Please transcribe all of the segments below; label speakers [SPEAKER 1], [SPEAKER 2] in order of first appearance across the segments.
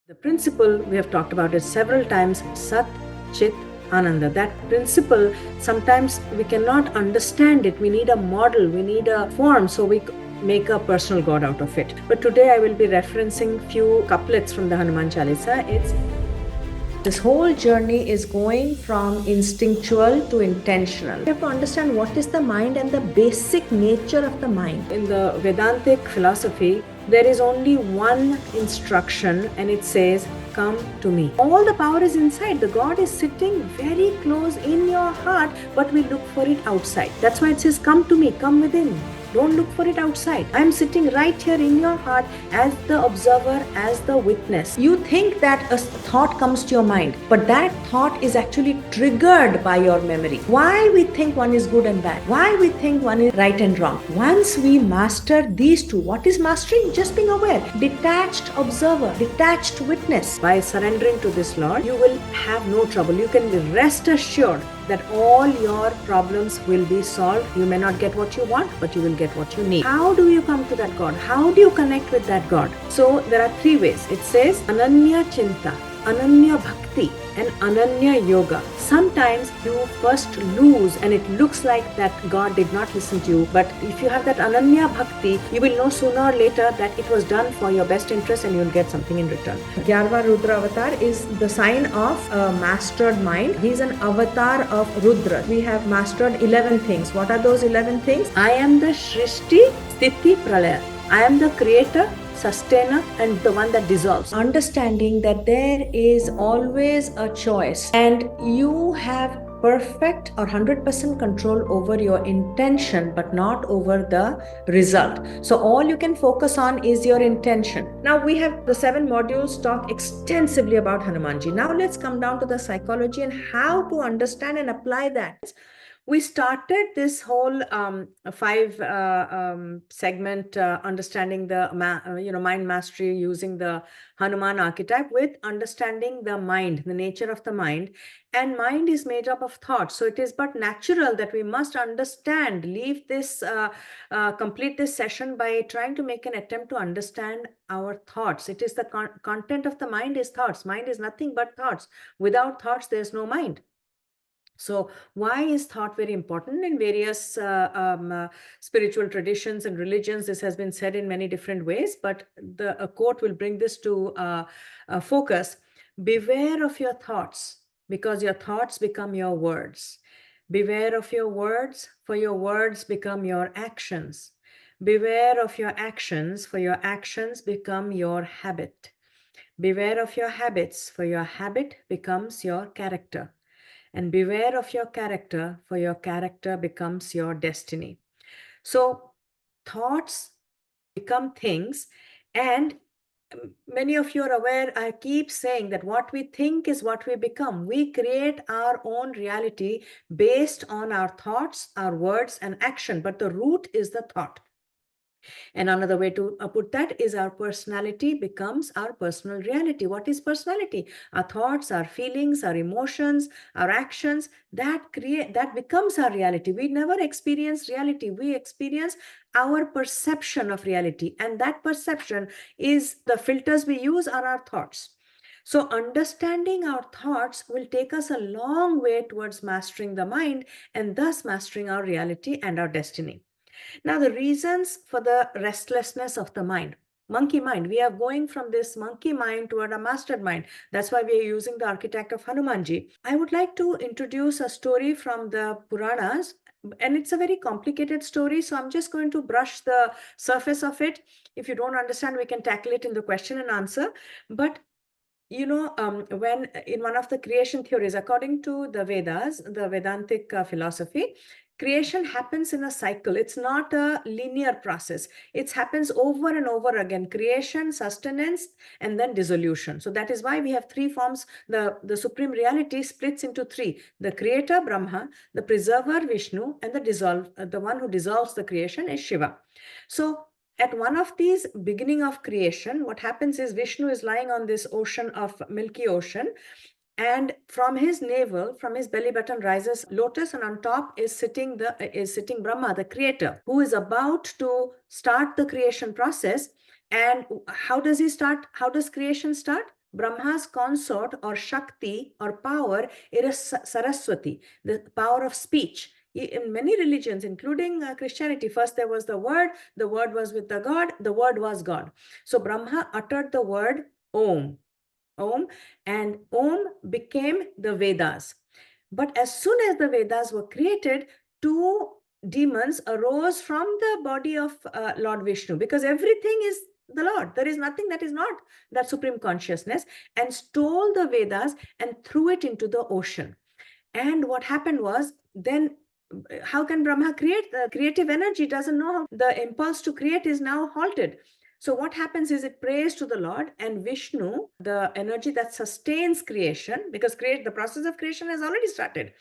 [SPEAKER 1] The principle, we have talked about it several times, Sat, Chit, Ananda. That principle, sometimes we cannot understand it. We need a model, we need a form, so we make a personal God out of it. But today I will be referencing few couplets from the Hanuman Chalisa. This whole journey is going from instinctual to intentional. You have to understand what is the mind and the basic nature of the mind. In the Vedantic philosophy, there is only one instruction, and it says, come to me. All the power is inside. The God is sitting very close in your heart, but we look for it outside. That's why it says, come to me, come within. Don't look for it outside. I'm sitting right here in your heart as the observer, as the witness. You think that a thought comes to your mind, but that thought is actually triggered by your memory. Why we think one is good and bad? Why we think one is right and wrong? Once we master these two, what is mastering? Just being aware. Detached observer, detached witness. By surrendering to this Lord, you will have no trouble. You can rest assured that all your problems will be solved. You may not get what you want, but you will get what you need. How do you come to that God? How do you connect with that God? So there are three ways. It says Ananya Chinta, Ananya Bhakti, and Ananya Yoga. Sometimes you first lose and it looks like that God did not listen to you, but if you have that Ananya Bhakti, you will know sooner or later that it was done for your best interest and you will get something in return. Gyarva Rudra Avatar is the sign of a mastered mind. He is an avatar of Rudra. We have mastered 11 things. What are those 11 things? I am the Shrishti Sthiti Pralaya. I am the creator, sustainer, and the one that dissolves. Understanding that there is always a choice and you have perfect or 100% control over your intention, but not over the result. So all you can focus on is your intention. Now we have the 7 modules talk extensively about Hanumanji. Now let's come down to the psychology and how to understand and apply that. We started this whole 5 segment understanding the mind mastery using the Hanuman archetype with understanding the mind, the nature of the mind. And mind is made up of thoughts, so it is but natural that we must understand, leave this complete this session by trying to make an attempt to understand our thoughts. It is the content of the mind is thoughts. Mind is nothing but thoughts. Without thoughts there is no mind. So why is thought very important? In various spiritual traditions and religions, this has been said in many different ways, but a quote will bring this to focus. Beware of your thoughts, because your thoughts become your words. Beware of your words, for your words become your actions. Beware of your actions, for your actions become your habit. Beware of your habits, for your habit becomes your character. And beware of your character, for your character becomes your destiny. So thoughts become things, and many of you are aware, I keep saying that what we think is what we become. We create our own reality based on our thoughts, our words, and action, but the root is the thought. And another way to put that is our personality becomes our personal reality. What is personality? Our thoughts, our feelings, our emotions, our actions, that becomes our reality. We never experience reality. We experience our perception of reality. And that perception is the filters we use are our thoughts. So understanding our thoughts will take us a long way towards mastering the mind and thus mastering our reality and our destiny. Now, the reasons for the restlessness of the mind, monkey mind, we are going from this monkey mind toward a mastered mind. That's why we are using the architect of Hanumanji. I would like to introduce a story from the Puranas, and it's a very complicated story, so I'm just going to brush the surface of it. If you don't understand, we can tackle it in the question and answer. But when in one of the creation theories, according to the Vedas, the Vedantic philosophy, creation happens in a cycle. It's not a linear process. It happens over and over again. Creation, sustenance, and then dissolution. So that is why we have 3 forms. The supreme reality splits into 3. The creator, Brahma, the preserver, Vishnu, and the one who dissolves the creation is Shiva. So at one of these beginning of creation, what happens is Vishnu is lying on this ocean of Milky Ocean, and from his navel, from his belly button rises lotus, and on top is sitting Brahma, the creator, who is about to start the creation process. And how does he start? How does creation start? Brahma's consort or Shakti or power is Saraswati, the power of speech. In many religions, including Christianity, first there was the word was with the God, the word was God. So Brahma uttered the word Om, Om, and Om became the Vedas. But as soon as the Vedas were created, two demons arose from the body of Lord Vishnu, because everything is the Lord. There is nothing that is not that supreme consciousness, and stole the Vedas and threw it into the ocean. And what happened was, then how can Brahma create? The creative energy doesn't know how. The impulse to create is now halted. So what happens is it prays to the Lord, and Vishnu, the energy that sustains creation, because the process of creation has already started,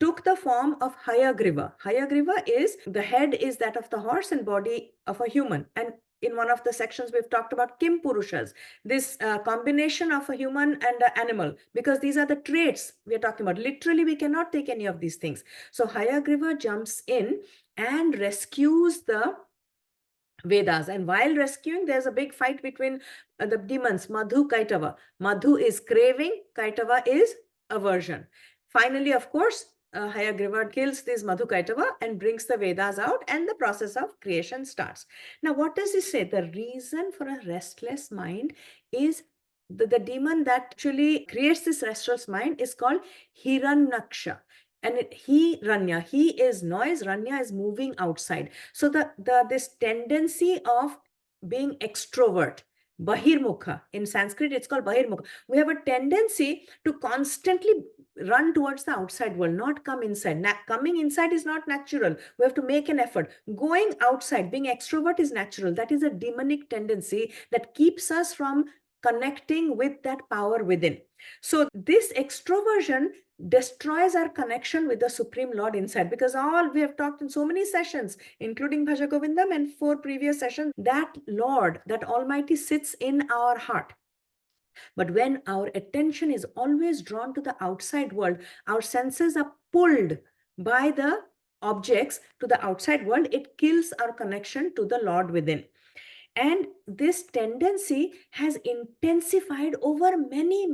[SPEAKER 1] took the form of Hayagriva. Hayagriva is, the head is that of the horse and body of a human. And in one of the sections, we've talked about Kim Purushas, this combination of a human and an animal, because these are the traits we are talking about. Literally, we cannot take any of these things. So Hayagriva jumps in and rescues the Vedas. And while rescuing, there's a big fight between the demons, Madhu, Kaitava. Madhu is craving, Kaitava is aversion. Finally, of course, Hayagriva kills this Madhu Kaitava and brings the Vedas out, and the process of creation starts. Now, what does he say? The reason for a restless mind is the demon that actually creates this restless mind is called Hiranyaksha. And he is noise, Ranya is moving outside. So this tendency of being extrovert, Bahirmukha, in Sanskrit it's called Bahirmukha. We have a tendency to constantly run towards the outside world, not come inside. Coming inside is not natural. We have to make an effort. Going outside, being extrovert is natural. That is a demonic tendency that keeps us from connecting with that power within. So this extroversion destroys our connection with the Supreme Lord inside, because all we have talked in so many sessions, including Bhaja Govindam and 4 previous sessions, that Lord, that Almighty sits in our heart. But when our attention is always drawn to the outside world, our senses are pulled by the objects to the outside world, it kills our connection to the Lord within. And this tendency has intensified over many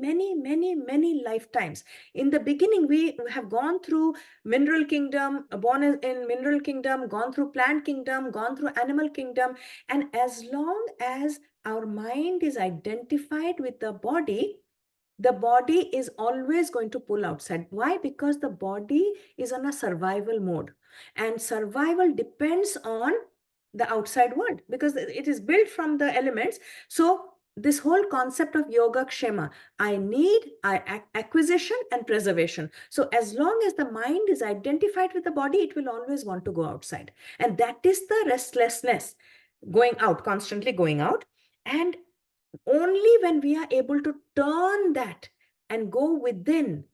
[SPEAKER 1] lifetimes. In the beginning, we have gone through mineral kingdom, born in mineral kingdom, gone through plant kingdom, gone through animal kingdom. And as long as our mind is identified with the body is always going to pull outside. Why? Because the body is on a survival mode. And survival depends on the outside world, because it is built from the elements. So this whole concept of yoga kshema, I need acquisition and preservation. So as long as the mind is identified with the body, it will always want to go outside. And that is the restlessness, going out, constantly going out. And only when we are able to turn that and go within,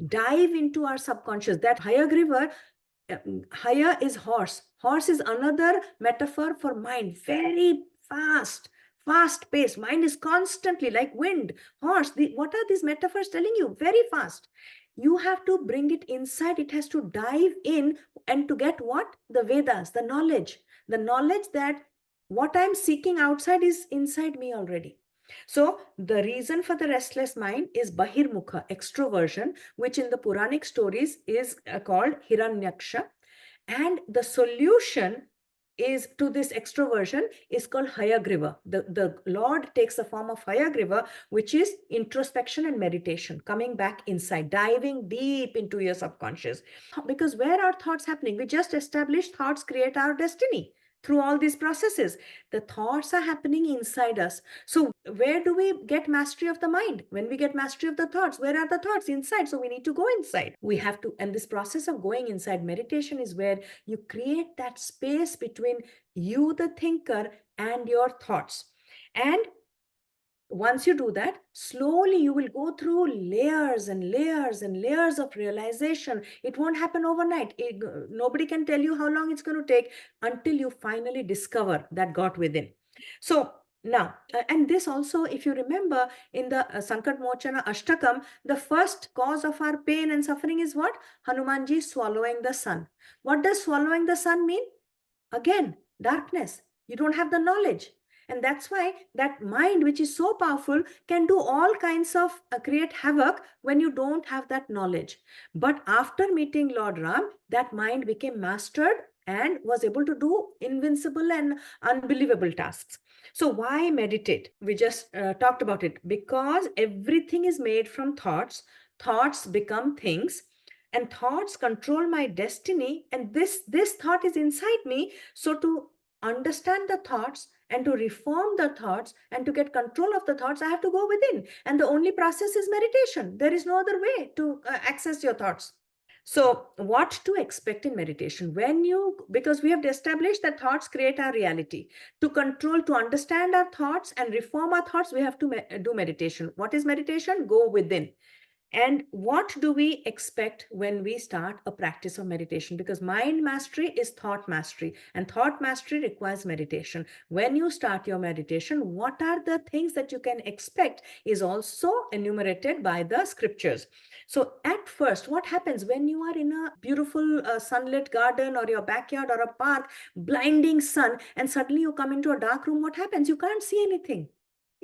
[SPEAKER 1] dive into our subconscious, that Hayagriva, Haya is horse. Horse is another metaphor for mind. Very fast paced. Mind is constantly like wind. Horse, what are these metaphors telling you? Very fast. You have to bring it inside. It has to dive in, and to get what? The Vedas, the knowledge that what I'm seeking outside is inside me already. So the reason for the restless mind is Bahirmukha, extroversion, which in the Puranic stories is called Hiranyaksha. And the solution is to this extroversion is called Hayagriva. The Lord takes the form of Hayagriva, which is introspection and meditation, coming back inside, diving deep into your subconscious. Because where are thoughts happening? We just established thoughts create our destiny. Through all these processes, the thoughts are happening inside us. So where do we get mastery of the mind? When we get mastery of the thoughts, where are the thoughts? Inside. So we need to go inside. We have to, and this process of going inside, meditation is where you create that space between you, the thinker, and your thoughts. And once you do that, slowly you will go through layers and layers and layers of realization. It won't happen overnight. Nobody can tell you how long it's going to take until you finally discover that God within. So now, and this also, if you remember, in the Sankat Mochana Ashtakam, the first cause of our pain and suffering is what? Hanumanji swallowing the sun. What does swallowing the sun mean? Again, darkness. You don't have the knowledge. And that's why that mind, which is so powerful, can do all kinds of create havoc when you don't have that knowledge. But after meeting Lord Ram, that mind became mastered and was able to do invincible and unbelievable tasks. So why meditate? We just talked about it. Because everything is made from thoughts. Thoughts become things, and thoughts control my destiny, and this thought is inside me. So to understand the thoughts and to reform the thoughts and to get control of the thoughts, I have to go within, and the only process is meditation. There is no other way to access your thoughts. So what to expect in meditation? Because we have established that thoughts create our reality. To understand our thoughts and reform our thoughts, we have to do meditation. What is meditation? Go within. And what do we expect when we start a practice of meditation? Because mind mastery is thought mastery, and thought mastery requires meditation. When you start your meditation, what are the things that you can expect is also enumerated by the scriptures. So at first, what happens when you are in a beautiful sunlit garden or your backyard or a park, blinding sun, and suddenly you come into a dark room? What happens? You can't see anything.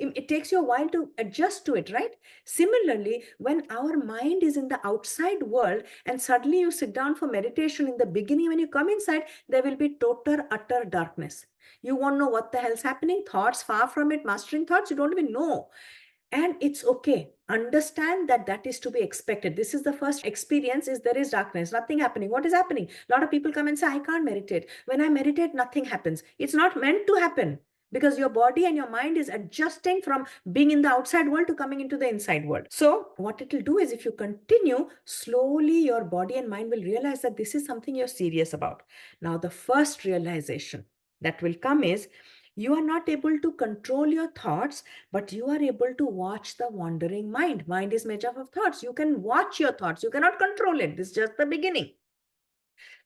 [SPEAKER 1] It takes you a while to adjust to it, right? Similarly, when our mind is in the outside world and suddenly you sit down for meditation, in the beginning, when you come inside, there will be total, utter darkness. You won't know what the hell's happening. Thoughts, far from it, mastering thoughts, you don't even know. And it's okay. Understand that that is to be expected. This is the first experience, is there is darkness, nothing happening. What is happening? A lot of people come and say, I can't meditate. When I meditate, nothing happens. It's not meant to happen, because your body and your mind is adjusting from being in the outside world to coming into the inside world. So what it will do is, if you continue, slowly your body and mind will realize that this is something you're serious about. Now, the first realization that will come is, you are not able to control your thoughts, but you are able to watch the wandering mind. Mind is made up of thoughts. You can watch your thoughts. You cannot control it. This is just the beginning.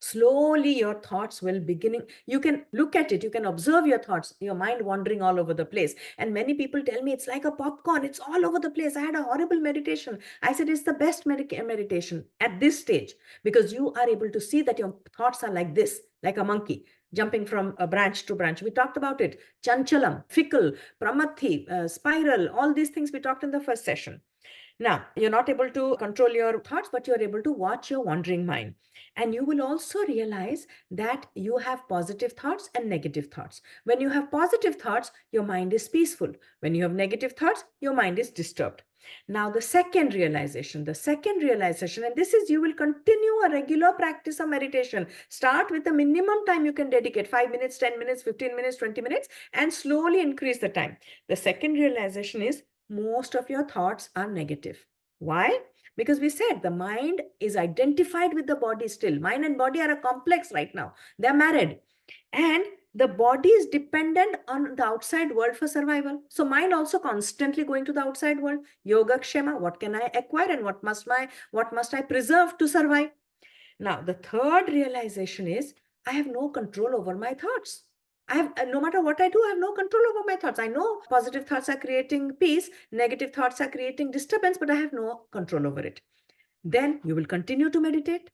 [SPEAKER 1] Slowly your thoughts will beginning, you can look at it, you can observe your thoughts, your mind wandering all over the place. And many people tell me it's like a popcorn, it's all over the place. I had a horrible meditation. I said it's the best meditation at this stage, because you are able to see that your thoughts are like this, like a monkey jumping from a branch to branch. We talked about it. Chanchalam, fickle, pramathi, spiral, all these things we talked in the first session. Now, you're not able to control your thoughts, but you're able to watch your wandering mind. And you will also realize that you have positive thoughts and negative thoughts. When you have positive thoughts, your mind is peaceful. When you have negative thoughts, your mind is disturbed. Now, the second realization, and this is, you will continue a regular practice of meditation. Start with the minimum time you can dedicate, 5 minutes, 10 minutes, 15 minutes, 20 minutes, and slowly increase the time. The second realization is, most of your thoughts are negative. Why? Because we said the mind is identified with the body still. Mind and body are a complex right now. They're married. And the body is dependent on the outside world for survival. So mind also constantly going to the outside world. Yoga Kshema, what can I acquire and what must I preserve to survive? Now, the third realization is, I have no control over my thoughts. No matter what I do, I have no control over my thoughts. I know positive thoughts are creating peace, negative thoughts are creating disturbance, but I have no control over it. Then you will continue to meditate.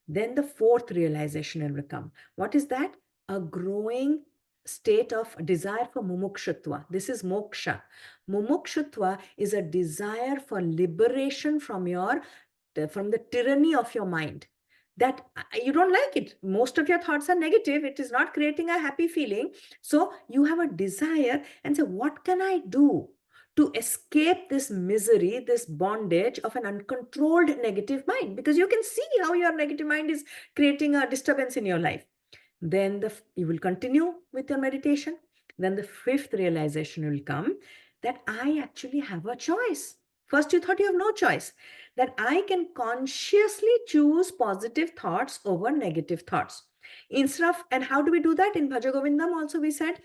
[SPEAKER 1] Then the fourth realization will come. What is that? A growing state of desire for mumukshutva. This is moksha. Mumukshutva is a desire for liberation from the tyranny of your mind. That you don't like it. Most of your thoughts are negative. It is not creating a happy feeling. So you have a desire and say, what can I do to escape this misery, this bondage of an uncontrolled negative mind? Because you can see how your negative mind is creating a disturbance in your life. Then you will continue with your meditation. Then the fifth realization will come, that I actually have a choice. First, you thought you have no choice, that I can consciously choose positive thoughts over negative thoughts. And how do we do that? In Bhaja Govindam also we said,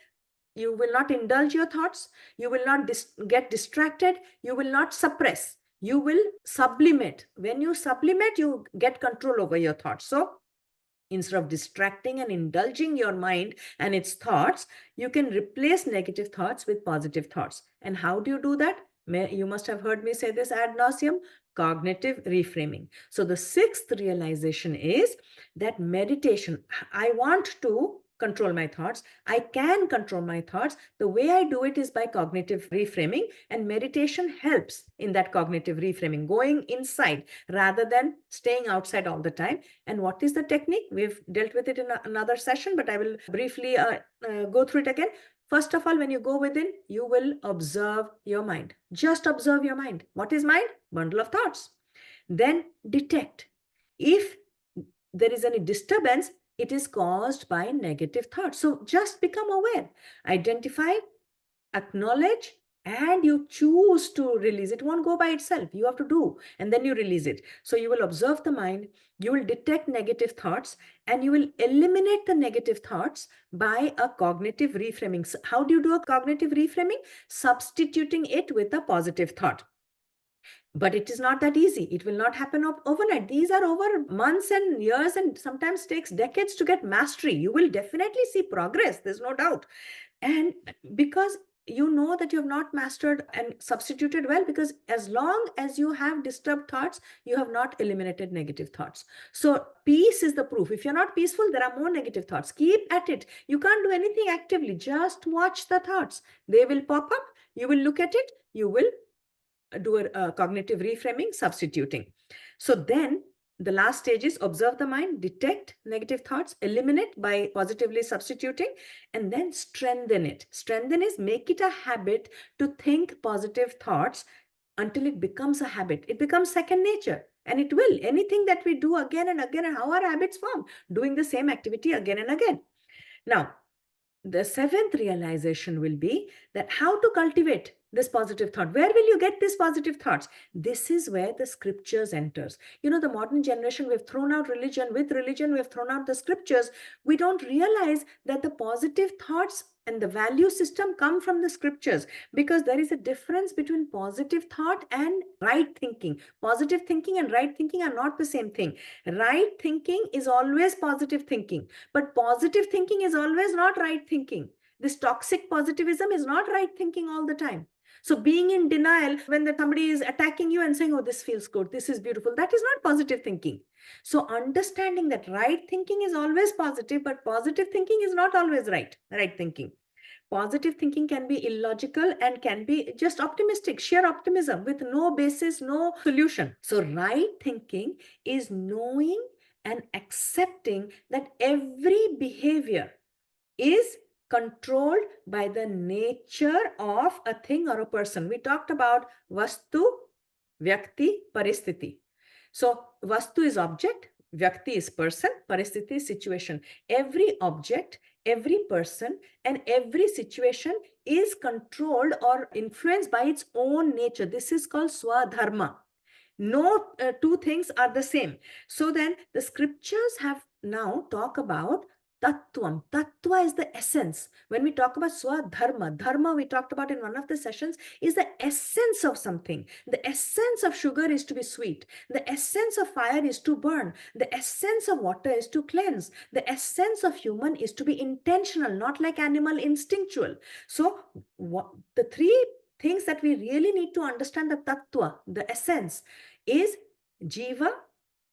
[SPEAKER 1] you will not indulge your thoughts, you will not get distracted, you will not suppress, you will sublimate. When you sublimate, you get control over your thoughts. So instead of distracting and indulging your mind and its thoughts, you can replace negative thoughts with positive thoughts. And how do you do that? You must have heard me say this ad nauseum, cognitive reframing. So the sixth realization is that meditation, I want to control my thoughts. I can control my thoughts. The way I do it is by cognitive reframing, and meditation helps in that cognitive reframing, going inside rather than staying outside all the time. And what is the technique? We've dealt with it in another session, but I will briefly go through it again. First of all, when you go within, you will observe your mind. Just observe your mind. What is mind? Bundle of thoughts. Then detect. If there is any disturbance, it is caused by negative thoughts. So just become aware, identify, acknowledge, and you choose to release. It won't go by itself. You have to do, and then you release it. So you will observe the mind, you will detect negative thoughts, and you will eliminate the negative thoughts by a cognitive reframing. So how do you do a cognitive reframing? Substituting it with a positive thought. But it is not that easy. It will not happen overnight. These are over months and years, and sometimes takes decades to get mastery. You will definitely see progress. There's no doubt. And because you know that you have not mastered and substituted well, because as long as you have disturbed thoughts, you have not eliminated negative thoughts. So peace is the proof. If you're not peaceful, there are more negative thoughts. Keep at it. You can't do anything actively. Just watch the thoughts. They will pop up. You will look at it. You will do a cognitive reframing, substituting. So then the last stage is observe the mind, detect negative thoughts, eliminate by positively substituting, and then strengthen it. Strengthen is make it a habit to think positive thoughts until it becomes a habit. It becomes second nature, and it will. Anything that we do again and again, and how our habits form, doing the same activity again and again. Now, the seventh realization will be that how to cultivate this positive thought. Where will you get these positive thoughts? This is where the scriptures enters. You know, the modern generation, we've thrown out religion. With religion, we've thrown out the scriptures. We don't realize that the positive thoughts and the value system come from the scriptures, because there is a difference between positive thought and right thinking. Positive thinking and right thinking are not the same thing. Right thinking is always positive thinking, but positive thinking is always not right thinking. This toxic positivism is not right thinking all the time. So being in denial when somebody is attacking you and saying, oh, this feels good, this is beautiful, that is not positive thinking. So understanding that right thinking is always positive, but positive thinking is not always right thinking. Positive thinking can be illogical and can be just optimistic, sheer optimism with no basis, no solution. So right thinking is knowing and accepting that every behavior is controlled by the nature of a thing or a person. We talked about Vastu, Vyakti, Paristhiti. So Vastu is object, Vyakti is person, Paristhiti is situation. Every object, every person, and every situation is controlled or influenced by its own nature. This is called Swadharma. No two things are the same. So then the scriptures have now talk about Tattvam. Tattva is the essence. When we talk about Swadharma, dharma we talked about in one of the sessions is the essence of something. The essence of sugar is to be sweet. The essence of fire is to burn. The essence of water is to cleanse. The essence of human is to be intentional, not like animal, instinctual. So the three things that we really need to understand, the tattva, the essence, is Jiva,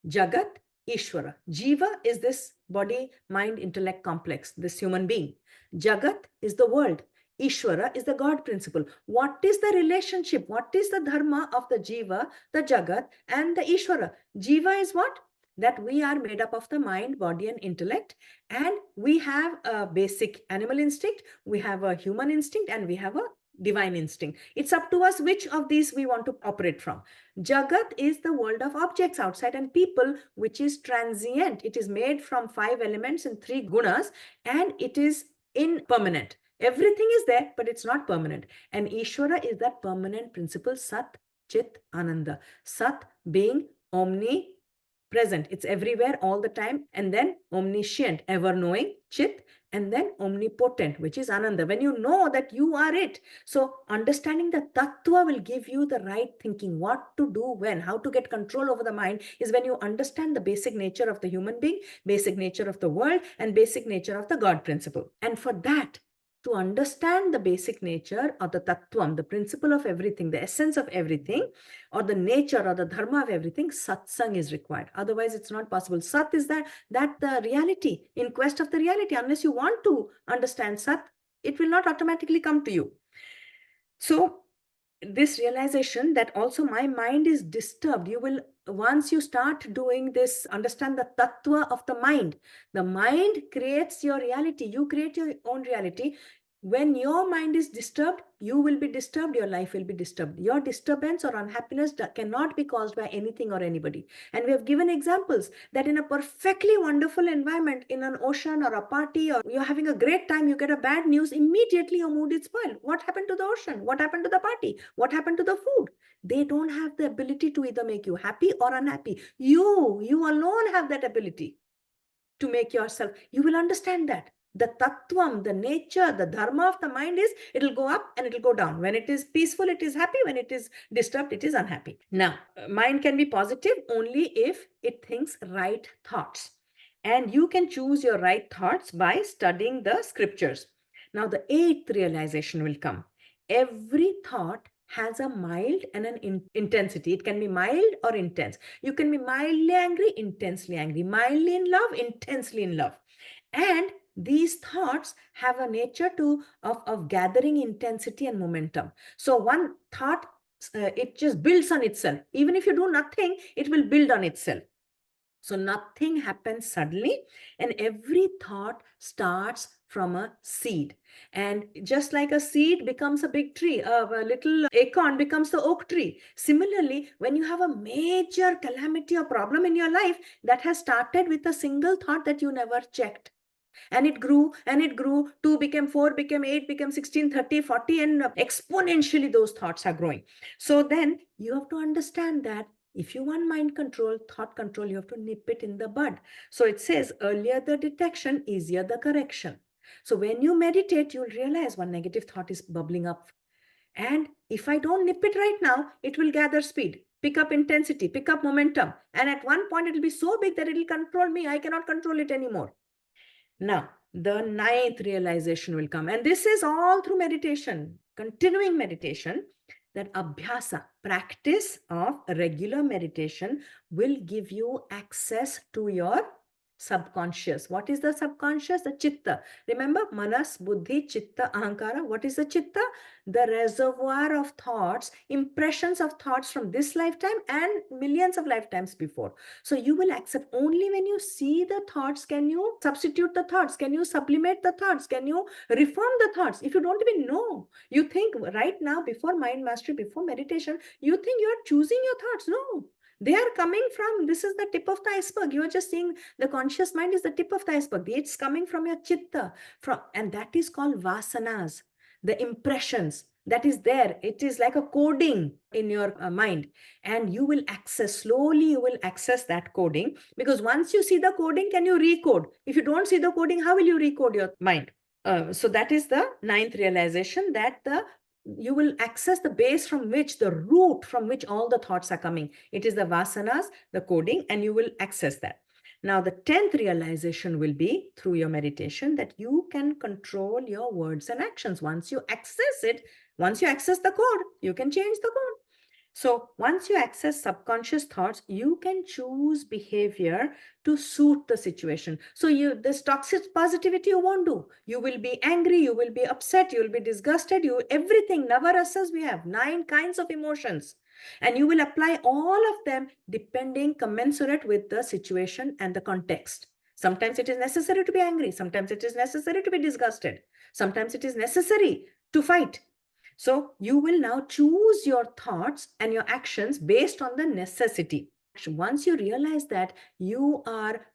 [SPEAKER 1] Jagat, Ishvara. Jiva is this body, mind, intellect complex, this human being. Jagat is the world. Ishvara is the God principle. What is the relationship? What is the dharma of the Jiva, the Jagat, and the Ishvara? Jiva is what? That we are made up of the mind, body, and intellect. And we have a basic animal instinct, we have a human instinct, and we have a divine instinct. It's up to us which of these we want to operate from. Jagat is the world of objects outside and people, which is transient. It is made from 5 elements and 3 gunas, and it is impermanent. Everything is there, but it's not permanent. And Ishvara is that permanent principle, Sat, Chit, Ananda. Sat being omnipresent. It's everywhere all the time. And then omniscient, ever-knowing, Chit, and then omnipotent, which is Ananda, when you know that you are it. So understanding the tattva will give you the right thinking, what to do when, how to get control over the mind, is when you understand the basic nature of the human being, basic nature of the world, and basic nature of the God principle. And for that, to understand the basic nature or the tattvam, the principle of everything, the essence of everything, or the nature or the dharma of everything, satsang is required. Otherwise, it's not possible. Sat is that the reality, in quest of the reality. Unless you want to understand Sat, it will not automatically come to you. So this realization that also my mind is disturbed, you will, once you start doing this, understand the tattva of the mind creates your reality. You create your own reality. When your mind is disturbed, you will be disturbed, your life will be disturbed. Your disturbance or unhappiness cannot be caused by anything or anybody. And we have given examples that in a perfectly wonderful environment, in an ocean or a party, or you're having a great time, you get a bad news, immediately your mood is spoiled. What happened to the ocean? What happened to the party? What happened to the food? They don't have the ability to either make you happy or unhappy. You alone have that ability to make yourself. You will understand that the tattvam, the nature, the dharma of the mind is, it'll go up and it'll go down. When it is peaceful, it is happy. When it is disturbed, it is unhappy. Now, mind can be positive only if it thinks right thoughts. And you can choose your right thoughts by studying the scriptures. Now, the eighth realization will come. Every thought has a mild and an intensity. It can be mild or intense. You can be mildly angry, intensely angry, mildly in love, intensely in love. And these thoughts have a nature of gathering intensity and momentum. So one thought, it just builds on itself. Even if you do nothing, it will build on itself. So nothing happens suddenly, and every thought starts from a seed. And just like a seed becomes a big tree, a little acorn becomes the oak tree. Similarly, when you have a major calamity or problem in your life that has started with a single thought that you never checked, and it grew and it grew, 2 became 4, became 8, became 16, 30, 40, and exponentially those thoughts are growing. So then you have to understand that if you want mind control, thought control, you have to nip it in the bud. So it says, earlier the detection, easier the correction. So when you meditate, you'll realize one negative thought is bubbling up. And if I don't nip it right now, it will gather speed, pick up intensity, pick up momentum. And at one point, it will be so big that it will control me. I cannot control it anymore. Now, the ninth realization will come. And this is all through meditation, continuing meditation, that abhyasa, practice of regular meditation, will give you access to your subconscious. What is the subconscious? The chitta. Remember, manas, buddhi, chitta, ahankara. What is the chitta? The reservoir of thoughts, impressions of thoughts from this lifetime and millions of lifetimes before. So you will accept only when you see the thoughts. Can you substitute the thoughts? Can you sublimate the thoughts? Can you reform the thoughts? If you don't even know, you think right now, before mind mastery, before meditation, you think you are choosing your thoughts. No, they are coming from, this is the tip of the iceberg. You are just seeing the conscious mind is the tip of the iceberg. It's coming from your chitta, and that is called vasanas, the impressions that is there. It is like a coding in your mind, and you will access, slowly you will access that coding, because once you see the coding, can you recode? If you don't see the coding, how will you recode your mind? So that is the ninth realization, that you will access the base from which, the root from which all the thoughts are coming. It is the vasanas, the coding, and you will access that. Now, the 10th realization will be through your meditation that you can control your words and actions. Once you access it, once you access the code, you can change the code. So once you access subconscious thoughts, you can choose behavior to suit the situation. So this toxic positivity you won't do. You will be angry, you will be upset, you will be disgusted, everything, navarasas, we have 9 kinds of emotions. And you will apply all of them depending, commensurate with the situation and the context. Sometimes it is necessary to be angry. Sometimes it is necessary to be disgusted. Sometimes it is necessary to fight. So you will now choose your thoughts and your actions based on the necessity. Once you realize that you are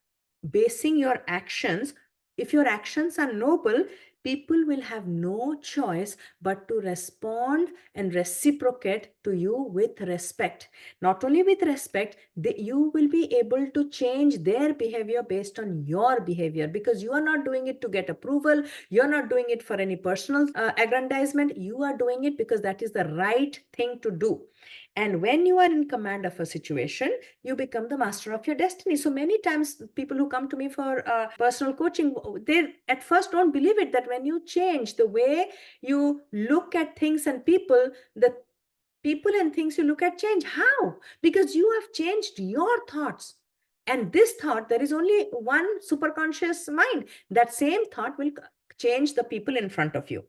[SPEAKER 1] basing your actions, if your actions are noble, people will have no choice but to respond and reciprocate to you with respect. Not only with respect, you will be able to change their behavior based on your behavior, because you are not doing it to get approval. You're not doing it for any personal aggrandizement. You are doing it because that is the right thing to do. And when you are in command of a situation, you become the master of your destiny. So many times people who come to me for personal coaching, they at first don't believe it, that when you change the way you look at things and people, the people and things you look at change. How? Because you have changed your thoughts. And this thought, there is only one superconscious mind. That same thought will change the people in front of you.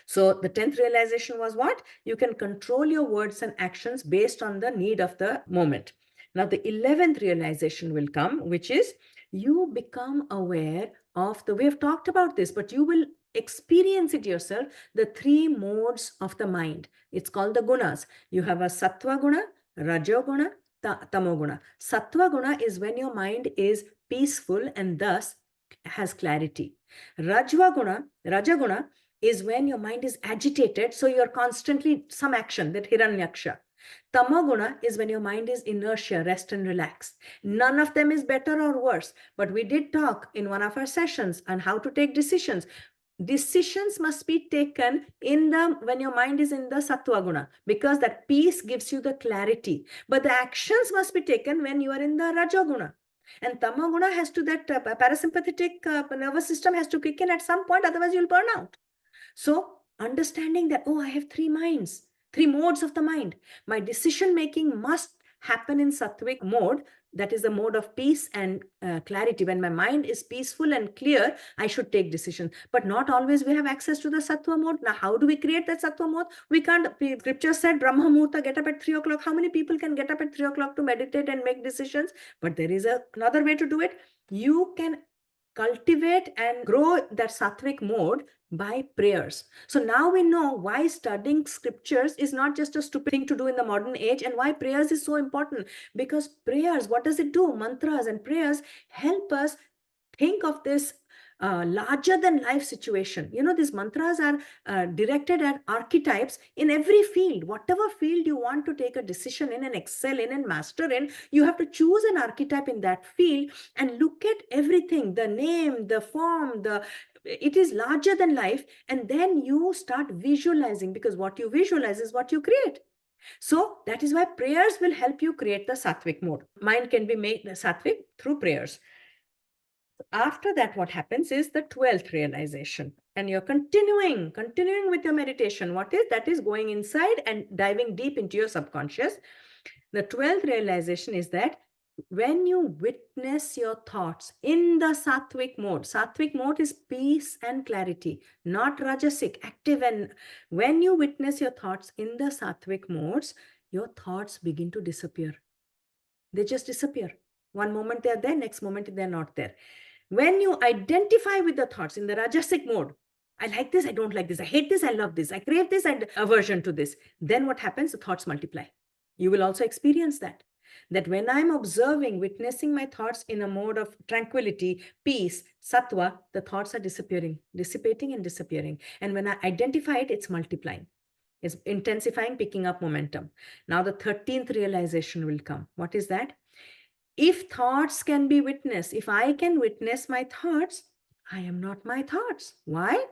[SPEAKER 1] So the 10th realization was what? You can control your words and actions based on the need of the moment. Now the 11th realization will come, which is you become aware of we have talked about this, but you will experience it yourself, the three modes of the mind. It's called the gunas. You have a sattva guna, rajo guna, tamo guna. Sattva guna is when your mind is peaceful and thus has clarity. Raja guna is when your mind is agitated, so you're constantly some action, that hiranyaksha. Tamaguna is when your mind is inertia, rest and relax. None of them is better or worse, but we did talk in one of our sessions on how to take decisions. Decisions must be taken when your mind is in the sattva guna, because that peace gives you the clarity. But the actions must be taken when you are in the rajoguna. And tamaguna has to, that parasympathetic nervous system has to kick in at some point, otherwise you'll burn out. So understanding that, oh, I have three minds, three modes of the mind. My decision making must happen in sattvic mode. That is the mode of peace and clarity. When my mind is peaceful and clear, I should take decisions. But not always we have access to the sattva mode. Now, how do we create that sattva mode? We can't. Scripture said, Brahma Muhurta, get up at 3 o'clock. How many people can get up at 3 o'clock to meditate and make decisions? But there is another way to do it. You can cultivate and grow that sattvic mode by prayers. So now we know why studying scriptures is not just a stupid thing to do in the modern age, and why prayers is so important. Because prayers, what does it do? Mantras and prayers help us think of this larger than life situation. You know, these mantras are directed at archetypes in every field. Whatever field you want to take a decision in and excel in and master in, you have to choose an archetype in that field and look at everything, the name, the form, it is larger than life. And then you start visualizing, because what you visualize is what you create. So that is why prayers will help you create the sattvic mode. Mind can be made sattvic through prayers. After that, what happens is the 12th realization, and you're continuing with your meditation. What is that? Is going inside and diving deep into your subconscious. The 12th realization is that when you witness your thoughts in the sattvic mode is peace and clarity, not rajasic, active. And when you witness your thoughts in the sattvic modes, your thoughts begin to disappear. They just disappear. One moment they're there, next moment they're not there. When you identify with the thoughts in the rajasic mode, I like this, I don't like this, I hate this, I love this, I crave this, and aversion to this, then what happens? The thoughts multiply. You will also experience that when I'm observing, witnessing my thoughts in a mode of tranquility, peace, sattva, the thoughts are dissipating and disappearing. And when I identify it, it's multiplying. It's intensifying, picking up momentum. Now the 13th realization will come. What is that? If thoughts can be witnessed, if I can witness my thoughts, I am not my thoughts. Why?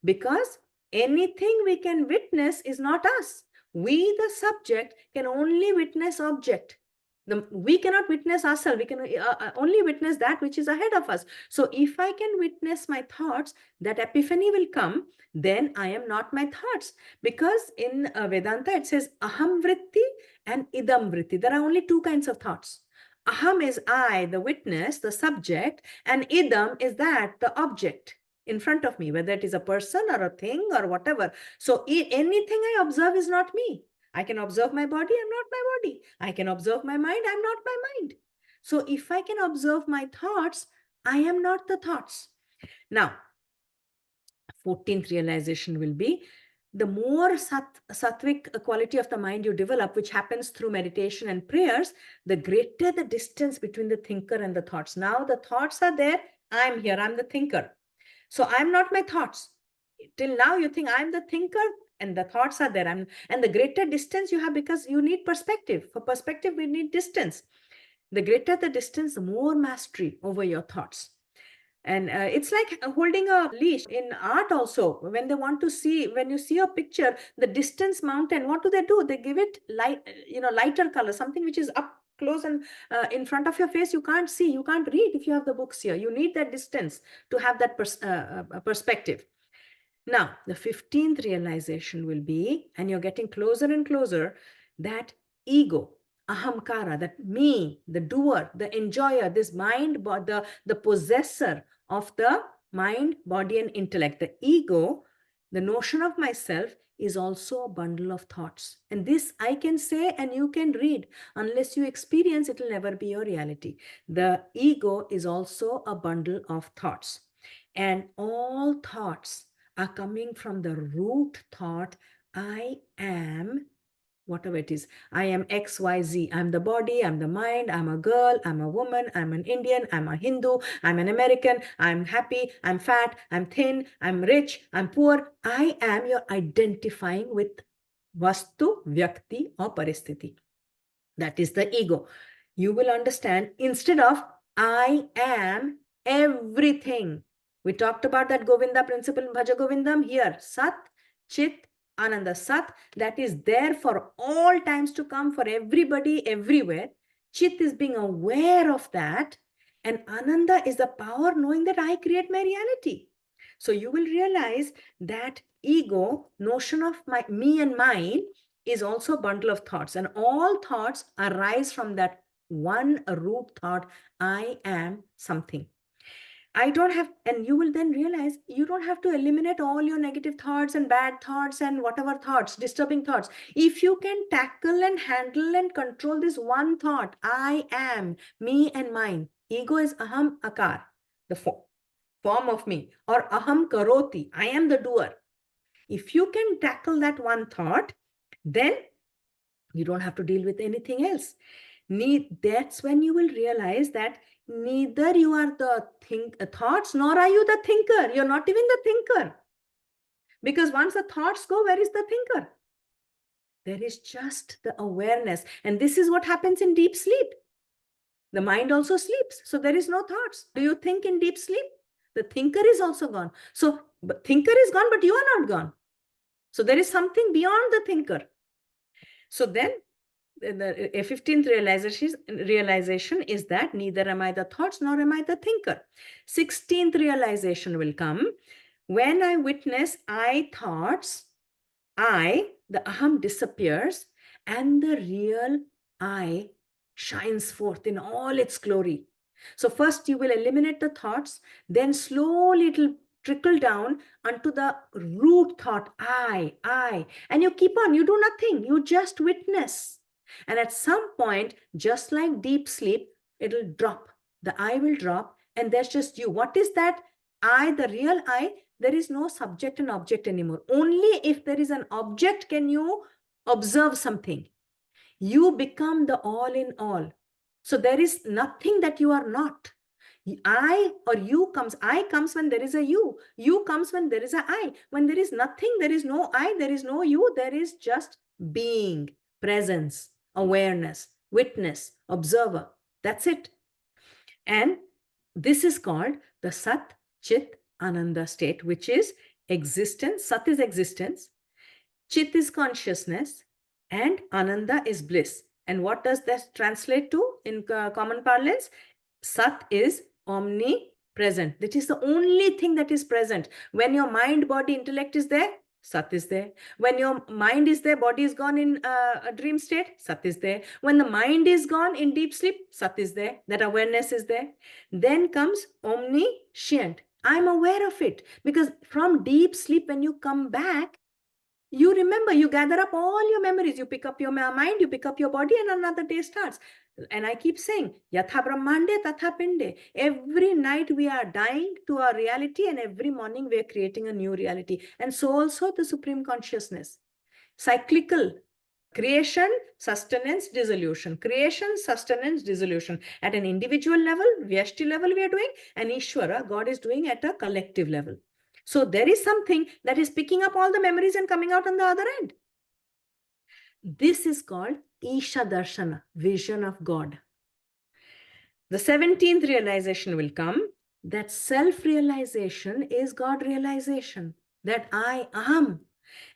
[SPEAKER 1] Because anything we can witness is not us. We, the subject, can only witness object. We cannot witness ourselves. We can only witness that which is ahead of us. So if I can witness my thoughts, that epiphany will come, then I am not my thoughts. Because in Vedanta, it says aham vritti and idam vritti. There are only two kinds of thoughts. Aham is I, the witness, the subject, and idam is that, the object in front of me, whether it is a person or a thing or whatever. So anything I observe is not me. I can observe my body, I'm not my body. I can observe my mind, I'm not my mind. So if I can observe my thoughts, I am not the thoughts. Now, 14th realization will be, the more sattvic quality of the mind you develop, which happens through meditation and prayers, the greater the distance between the thinker and the thoughts. Now the thoughts are there, I'm here, I'm the thinker. So I'm not my thoughts. Till now you think I'm the thinker and the thoughts are there. And the greater distance you have, because you need perspective. For perspective, we need distance. The greater the distance, the more mastery over your thoughts. And it's like holding a leash in art also. When they want to see, when you see a picture, the distance mountain, what do? They give it light, lighter color, something which is up close and in front of your face. You can't see, you can't read if you have the books here. You need that distance to have that perspective. Now, the 15th realization will be, and you're getting closer and closer, that ego, ahamkara, that me, the doer, the enjoyer, this mind, the possessor of the mind, body, and intellect, the ego, the notion of myself, is also a bundle of thoughts. And this I can say and you can read. Unless you experience, it will never be your reality. The ego is also a bundle of thoughts. And all thoughts are coming from the root thought, I am, whatever it is. I am XYZ. I'm the body, I'm the mind, I'm a girl, I'm a woman, I'm an Indian, I'm a Hindu, I'm an American, I'm happy, I'm fat, I'm thin, I'm rich, I'm poor. I am, you're identifying with Vastu, Vyakti, or Paristhiti. That is the ego. You will understand, instead of I am everything. We talked about that Govinda principle in Bhaja Govindam. Here, Sat, Chit, Ananda. Sat, that is there for all times to come, for everybody, everywhere. Chit is being aware of that. And Ananda is the power knowing that I create my reality. So you will realize that ego, notion of me and mine, is also a bundle of thoughts. And all thoughts arise from that one root thought, I am something. I don't have, and you will then realize you don't have to eliminate all your negative thoughts and bad thoughts and whatever thoughts, disturbing thoughts. If you can tackle and handle and control this one thought, I am, me and mine. Ego is aham akar, the form of me, or aham karoti, I am the doer. If you can tackle that one thought, then you don't have to deal with anything else. That's when you will realize that neither you are the thoughts, nor are you the thinker. You're not even the thinker. Because once the thoughts go, where is the thinker? There is just the awareness. And this is what happens in deep sleep. The mind also sleeps. So there is no thoughts. Do you think in deep sleep? The thinker is also gone. So thinker is gone, but you are not gone. So there is something beyond the thinker. So then the 15th realization is that neither am I the thoughts nor am I the thinker. 16th realization will come when I witness I thoughts, the aham disappears and the real I shines forth in all its glory. So first you will eliminate the thoughts, then slowly it will trickle down unto the root thought, I. And you keep on, you do nothing, you just witness. And at some point, just like deep sleep, it'll drop. The I will drop, and there's just you. What is that I, the real I? There is no subject and object anymore. Only if there is an object can you observe something. You become the all in all. So there is nothing that you are not. I or you comes, I comes when there is a you. You comes when there is a I. When there is nothing, there is no I, there is no you, there is just being, presence, awareness, witness, observer. That's it. And this is called the Sat Chit Ananda state, which is existence. Sat is existence, Chit is consciousness, and Ananda is bliss. And what does that translate to in common parlance? Sat is omnipresent. That is the only thing that is present. When your mind, body, intellect is there, Sat is there. When your mind is there, body is gone in a dream state, Sat is there. When the mind is gone in deep sleep, Sat is there. That awareness is there. Then comes omniscient. I'm aware of it, because from deep sleep, when you come back, you remember, you gather up all your memories, you pick up your mind, you pick up your body, and another day starts. And I keep saying, Yatha Brahmande Tatha Pinde. Every night we are dying to our reality, and every morning we are creating a new reality. And so also the Supreme Consciousness. Cyclical. Creation, sustenance, dissolution. Creation, sustenance, dissolution. At an individual level, Vyashti level we are doing, and Ishvara, God is doing at a collective level. So there is something that is picking up all the memories and coming out on the other end. This is called Isha Darshana, vision of God. The 17th realization will come That self-realization is God realization, that I am.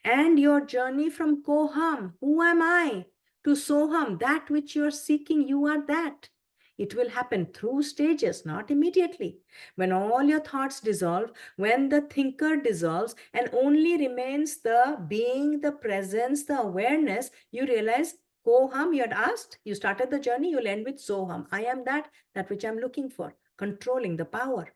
[SPEAKER 1] And your journey from Koham, who am I, to Soham, that which you're seeking, you are that. It will happen through stages, not immediately. When all your thoughts dissolve, when the thinker dissolves, and only remains the being, the presence, the awareness, you realize, Koham, you had asked, you started the journey, you'll end with Soham. I am that which I'm looking for, controlling the power.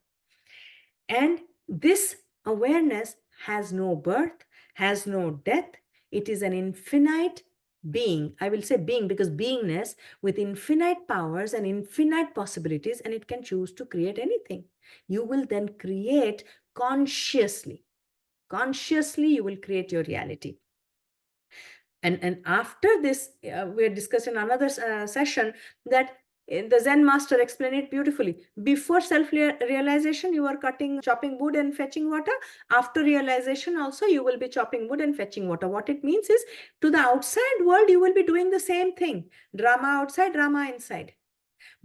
[SPEAKER 1] And this awareness has no birth, has no death. It is an infinite being. I will say being because beingness with infinite powers and infinite possibilities, and it can choose to create anything. You will then create consciously. Consciously, you will create your reality. And after this, we're discussing another session that the Zen master explained it beautifully. Before self-realization, you are chopping wood and fetching water. After realization also, you will be chopping wood and fetching water. What it means is, to the outside world, you will be doing the same thing. Drama outside, drama inside.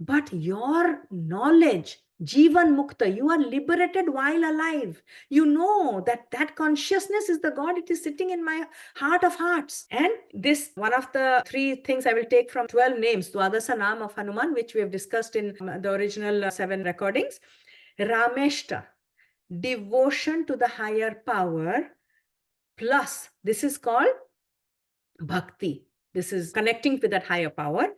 [SPEAKER 1] But your knowledge, Jivan Mukta, you are liberated while alive. You know that that consciousness is the God. It is sitting in my heart of hearts. And this, one of the three things I will take from 12 names, Dwadasa Naam of Hanuman, which we have discussed in the original 7 recordings. Rameshta, devotion to the higher power, plus this is called bhakti. This is connecting with that higher power.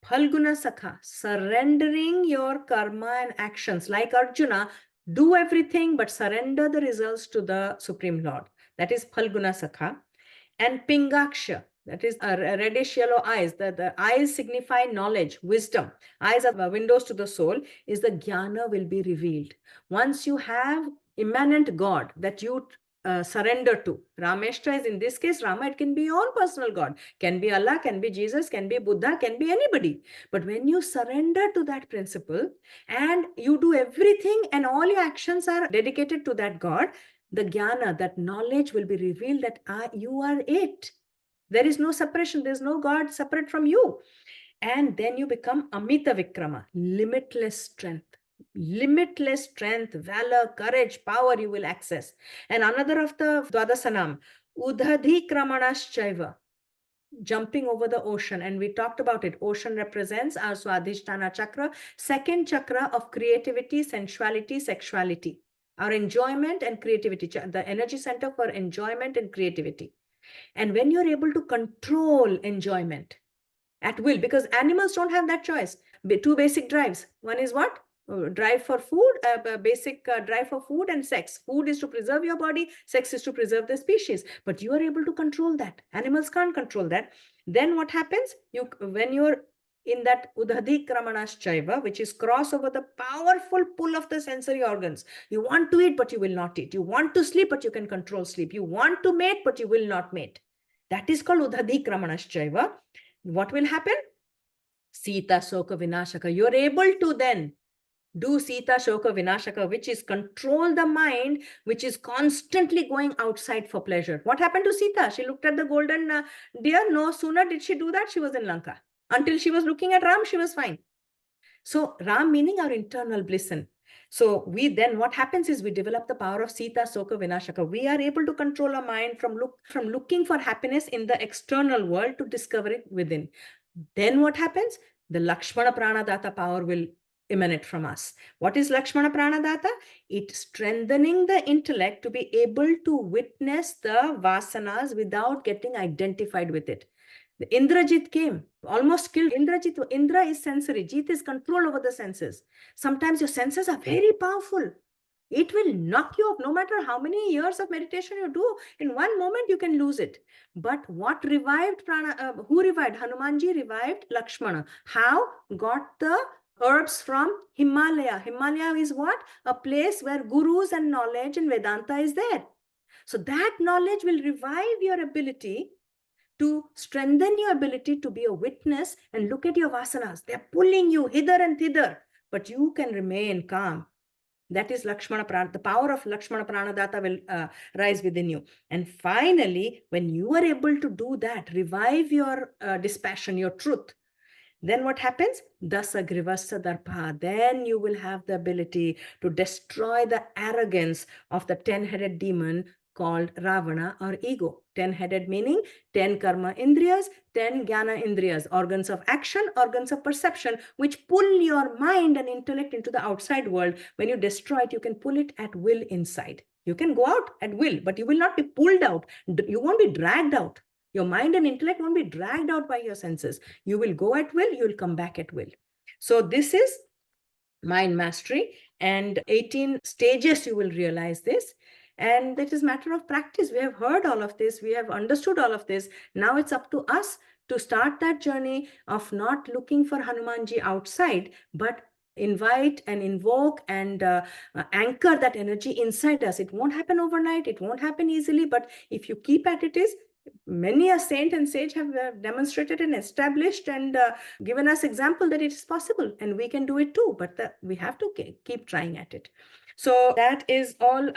[SPEAKER 1] Phalguna Sakha, surrendering your karma and actions. Like Arjuna, do everything but surrender the results to the Supreme Lord. That is Phalguna Sakha. And Pingaksha, that is reddish yellow eyes. The eyes signify knowledge, wisdom. Eyes are windows to the soul, is the jnana will be revealed. Once you have immanent God that you surrender to. Rameshtra is in this case, Rama, it can be your own personal God. Can be Allah, can be Jesus, can be Buddha, can be anybody. But when you surrender to that principle and you do everything and all your actions are dedicated to that God, the jnana, that knowledge will be revealed that you are it. There is no separation. There is no God separate from you. And then you become Amita Vikrama, limitless strength. Limitless strength, valor, courage, power you will access. And another of the Dwadasanam, Udhadhi Kramanaschaiva, jumping over the ocean. And we talked about it. Ocean represents our Swadhisthana chakra, second chakra of creativity, sensuality, sexuality. Our enjoyment and creativity, the energy center for enjoyment and creativity. And when you're able to control enjoyment at will, because animals don't have that choice. Two basic drives. One is what? Drive for food, basic drive for food and sex. Food is to preserve your body, sex is to preserve the species. But you are able to control that. Animals can't control that. Then what happens? When you're in that udhadi kramanaschaiva, which is cross over the powerful pull of the sensory organs. You want to eat, but you will not eat. You want to sleep, but you can control sleep. You want to mate, but you will not mate. That is called udhadi kramanaschaiva. What will happen? Sita Shoka Vinashaka. You're able to then do Sita Shoka Vinashaka, which is control the mind, which is constantly going outside for pleasure. What happened to Sita? She looked at the golden deer. No sooner did she do that, she was in Lanka. Until she was looking at Ram, she was fine. So Ram meaning our internal bliss. So we then, what happens is we develop the power of Sita Soka Vinashaka. We are able to control our mind from looking for happiness in the external world to discover it within. Then what happens? The Lakshmana Pranadata power will emanate from us. What is Lakshmana Pranadata? It's strengthening the intellect to be able to witness the vasanas without getting identified with it. The Indrajit came, almost killed Indrajit. Indra is sensory. Jit is control over the senses. Sometimes your senses are very powerful. It will knock you off no matter how many years of meditation you do. In one moment, you can lose it. But what revived who revived? Hanumanji revived Lakshmana. How? Got the herbs from Himalaya. Himalaya is what? A place where gurus and knowledge and Vedanta is there. So that knowledge will revive your ability to strengthen your ability to be a witness and look at your vasanas. They're pulling you hither and thither, but you can remain calm. That is Lakshmana Prana. The power of Lakshmana Pranadata will rise within you. And finally, when you are able to do that, revive your dispassion, your truth, Then what happens? Dasagrivasa darpa. Then you will have the ability to destroy the arrogance of the 10-headed demon called Ravana or ego. 10-headed meaning 10 karma indriyas, 10 jnana indriyas, organs of action, organs of perception, which pull your mind and intellect into the outside world. When you destroy it, you can pull it at will inside. You can go out at will, but you will not be pulled out. You won't be dragged out. Your mind and intellect won't be dragged out by your senses. You will go at will, you will come back at will. So this is mind mastery, and 18 stages you will realize this. And it is matter of practice. We have heard all of this. We have understood all of this. Now it's up to us to start that journey of not looking for Hanumanji outside, but invite and invoke and anchor that energy inside us. It won't happen overnight. It won't happen easily. But if you keep at it, is many a saint and sage have demonstrated and established and given us example that it is possible, and we can do it too, but we have to keep trying at it. So that is all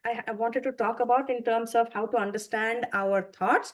[SPEAKER 1] I wanted to talk about in terms of how to understand our thoughts.